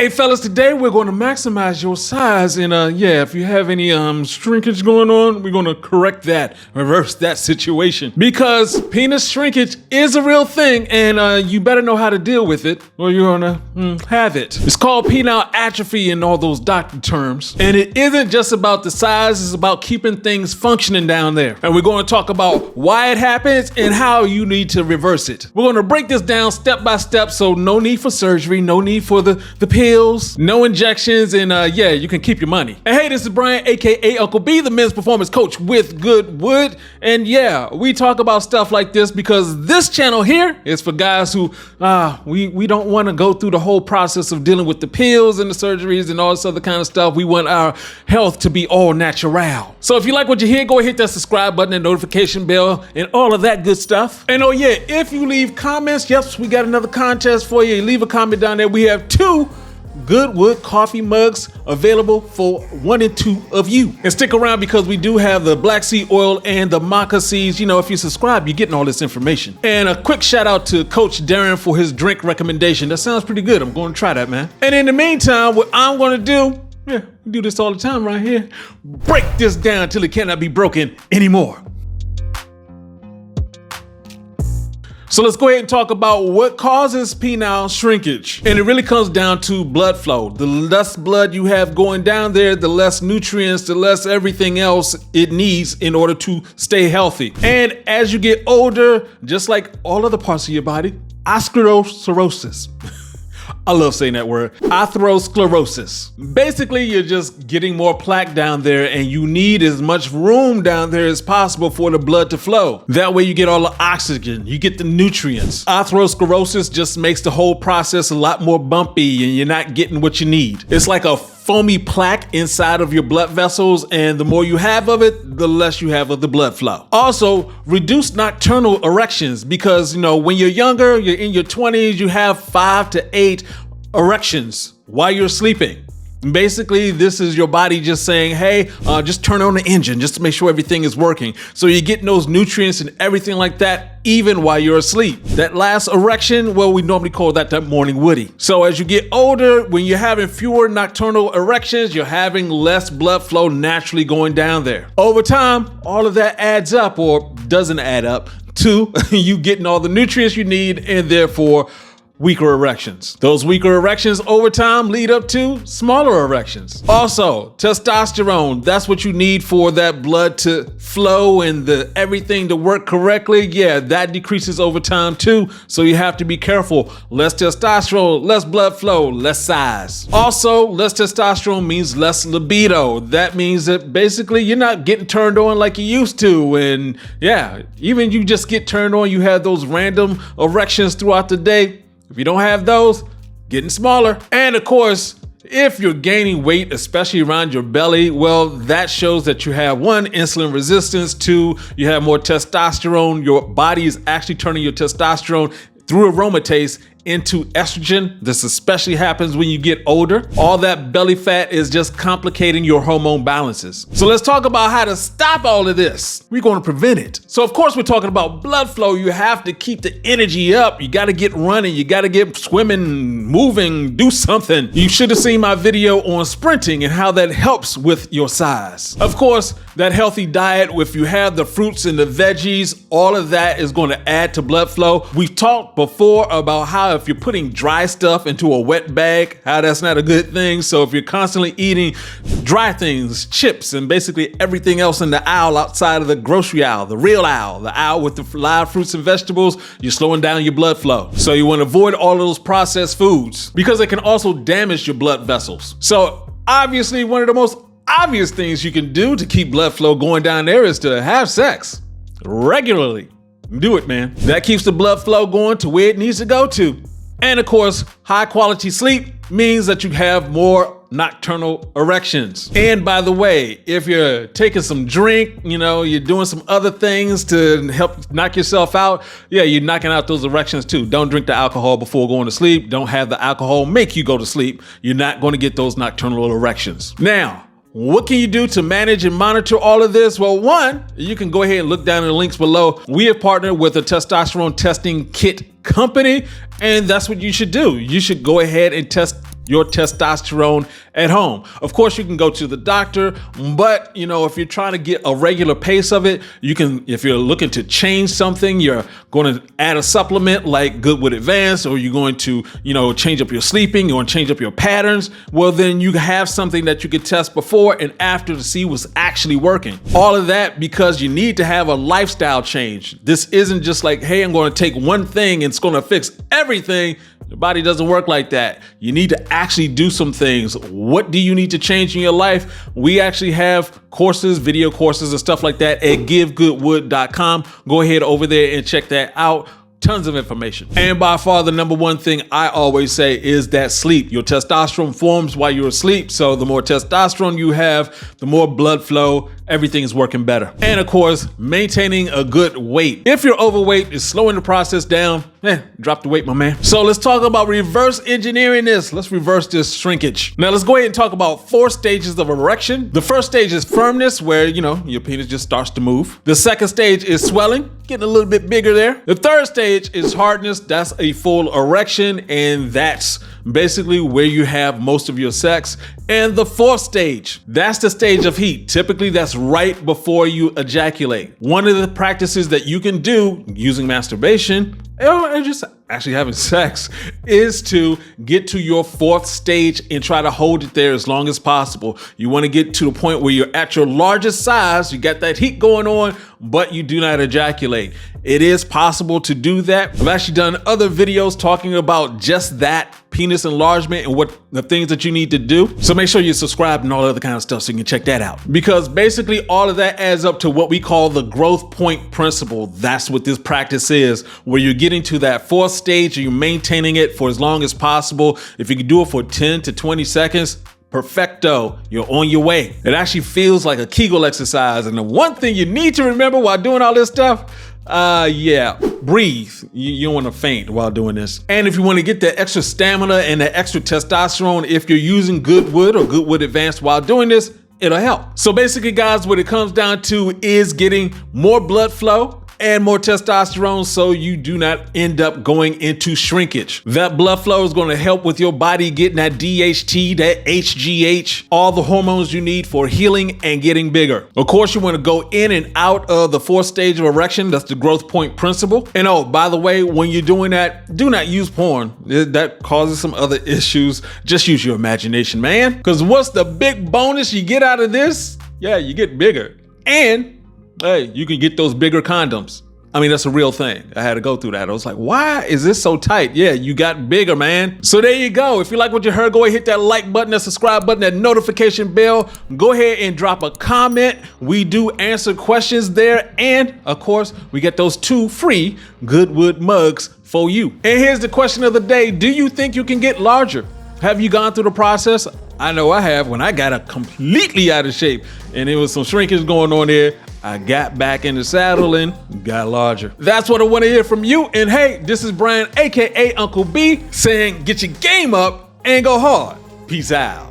Hey fellas, today we're going to maximize your size, and if you have any shrinkage going on, we're going to correct that, reverse that situation, because penis shrinkage is a real thing, and you better know how to deal with it or you're gonna have it. It's called penile atrophy in all those doctor terms, and it isn't just about the size, it's about keeping things functioning down there. And we're going to talk about why it happens and how you need to reverse it. We're going to break this down step by step, so no need for surgery, no need for the pills, no injections, and you can keep your money. And hey, this is Brian, aka Uncle B, the men's performance coach with Good Wood. And yeah, we talk about stuff like this because this channel here is for guys who we don't want to go through the whole process of dealing with the pills and the surgeries and all this other kind of stuff. We want our health to be all natural. So if you like what you hear, go hit that subscribe button and notification bell and all of that good stuff. And oh yeah, if you leave comments, yes, we got another contest for you. Leave a comment down there. We have 2 Good Wood coffee mugs available for 1 and 2 of you. And stick around because we do have the black seed oil and the maca seeds. You know, if you subscribe, you're getting all this information. And a quick shout out to Coach Darren for his drink recommendation. That sounds pretty good. I'm going to try that, man. And in the meantime, what I'm going to do, we do this all the time right here, break this down till it cannot be broken anymore. So let's go ahead and talk about what causes penile shrinkage. And it really comes down to blood flow. The less blood you have going down there, the less nutrients, the less everything else it needs in order to stay healthy. And as you get older, just like all other parts of your body, atherosclerosis. I love saying that word, atherosclerosis. Basically, you're just getting more plaque down there and you need as much room down there as possible for the blood to flow. That way you get all the oxygen, you get the nutrients. Atherosclerosis just makes the whole process a lot more bumpy and you're not getting what you need. It's like a foamy plaque inside of your blood vessels, and the more you have of it, the less you have of the blood flow. Also, reduce nocturnal erections because, you know, when you're younger, you're in your 20s, you have 5 to 8 erections while you're sleeping. Basically, this is your body just saying, hey, just turn on the engine just to make sure everything is working. So you're getting those nutrients and everything like that even while you're asleep. That last erection, well, we normally call that morning woody. So as you get older, when you're having fewer nocturnal erections, you're having less blood flow naturally going down there. Over time, all of that adds up or doesn't add up to you getting all the nutrients you need and therefore weaker erections. Those weaker erections over time lead up to smaller erections. Also, testosterone, that's what you need for that blood to flow and everything to work correctly. Yeah, that decreases over time too, so you have to be careful. Less testosterone, less blood flow, less size. Also, less testosterone means less libido. That means that basically you're not getting turned on like you used to, and yeah, even you just get turned on, you have those random erections throughout the day. If you don't have those, getting smaller. And of course, if you're gaining weight, especially around your belly, well, that shows that you have 1, insulin resistance, 2, you have more testosterone. Your body is actually turning your testosterone through aromatase into estrogen. This especially happens when you get older. All that belly fat is just complicating your hormone balances. So let's talk about how to stop all of this. We're going to prevent it. So of course, we're talking about blood flow. You have to keep the energy up. You got to get running. You got to get swimming, moving, do something. You should have seen my video on sprinting and how that helps with your size. Of course, that healthy diet, if you have the fruits and the veggies, all of that is going to add to blood flow. We've talked before about how if you're putting dry stuff into a wet bag, how that's not a good thing. So if you're constantly eating dry things, chips, and basically everything else in the aisle outside of the grocery aisle, the real aisle, the aisle with the live fruits and vegetables, you're slowing down your blood flow. So you want to avoid all of those processed foods because it can also damage your blood vessels. So obviously, one of the most obvious things you can do to keep blood flow going down there is to have sex regularly. Do it, man. That keeps the blood flow going to where it needs to go to. And of course, high quality sleep means that you have more nocturnal erections. And by the way, if you're taking some drink, you know, you're doing some other things to help knock yourself out, yeah, you're knocking out those erections too. Don't drink the alcohol before going to sleep. Don't have the alcohol make you go to sleep. You're not going to get those nocturnal erections. Now, what can you do to manage and monitor all of this? Well, one, you can go ahead and look down in the links below. We have partnered with a testosterone testing kit company, and that's what you should do. You should go ahead and test your testosterone at home. Of course, you can go to the doctor, but if you're trying to get a regular pace of it, you can, if you're looking to change something, you're going to add a supplement like Goodwood Advanced, or you're going to, change up your sleeping, you want to change up your patterns. Well, then you have something that you could test before and after to see what's actually working. All of that because you need to have a lifestyle change. This isn't just like, hey, I'm going to take one thing and it's going to fix everything. Your body doesn't work like that. You need to actually do some things. What do you need to change in your life? We actually have courses, video courses and stuff like that at givegoodwood.com. Go ahead over there and check that out. Tons of information. And by far the number one thing I always say is that sleep. Your testosterone forms while you're asleep. So the more testosterone you have, the more blood flow, everything is working better. And of course, maintaining a good weight. If you're overweight, it's slowing the process down. Drop the weight, my man. So let's talk about reverse engineering this. Let's reverse this shrinkage. Now let's go ahead and talk about 4 stages of erection. The first stage is firmness, where your penis just starts to move. The second stage is swelling, getting a little bit bigger there. The third stage is hardness. That's a full erection, and that's basically where you have most of your sex. And the fourth stage, that's the stage of heat. Typically, that's right before you ejaculate. One of the practices that you can do using masturbation or just actually having sex is to get to your fourth stage and try to hold it there as long as possible. You want to get to the point where you're at your largest size, you got that heat going on, but you do not ejaculate. It is possible to do that. I've actually done other videos talking about just that, penis enlargement, and what the things that you need to do. So make sure you subscribe and all other kind of stuff so you can check that out. Because basically all of that adds up to what we call the growth point principle. That's what this practice is, where you're getting to that fourth stage and you're maintaining it for as long as possible. If you can do it for 10 to 20 seconds, perfecto, you're on your way. It actually feels like a Kegel exercise. And the one thing you need to remember while doing all this stuff, breathe. You don't want to faint while doing this. And if you want to get that extra stamina and that extra testosterone, if you're using Goodwood or Goodwood Advanced while doing this, it'll help. So basically, guys, what it comes down to is getting more blood flow and more testosterone so you do not end up going into shrinkage. That blood flow is going to help with your body getting that DHT, that HGH, all the hormones you need for healing and getting bigger. Of course, you want to go in and out of the fourth stage of erection. That's the growth point principle. And oh, by the way, when you're doing that, do not use porn. That causes some other issues. Just use your imagination, man. Because what's the big bonus you get out of this? Yeah, you get bigger. And hey, you can get those bigger condoms. I mean, that's a real thing. I had to go through that. I was like, why is this so tight? Yeah, you got bigger, man. So there you go. If you like what you heard, go ahead, hit that like button, that subscribe button, that notification bell. Go ahead and drop a comment. We do answer questions there. And of course, we get those 2 free Goodwood mugs for you. And here's the question of the day. Do you think you can get larger? Have you gone through the process? I know I have. When I got completely out of shape and there was some shrinkage going on there, I got back in the saddle and got larger. That's what I want to hear from you. And hey, this is Brian, aka Uncle B, saying get your game up and go hard. Peace out.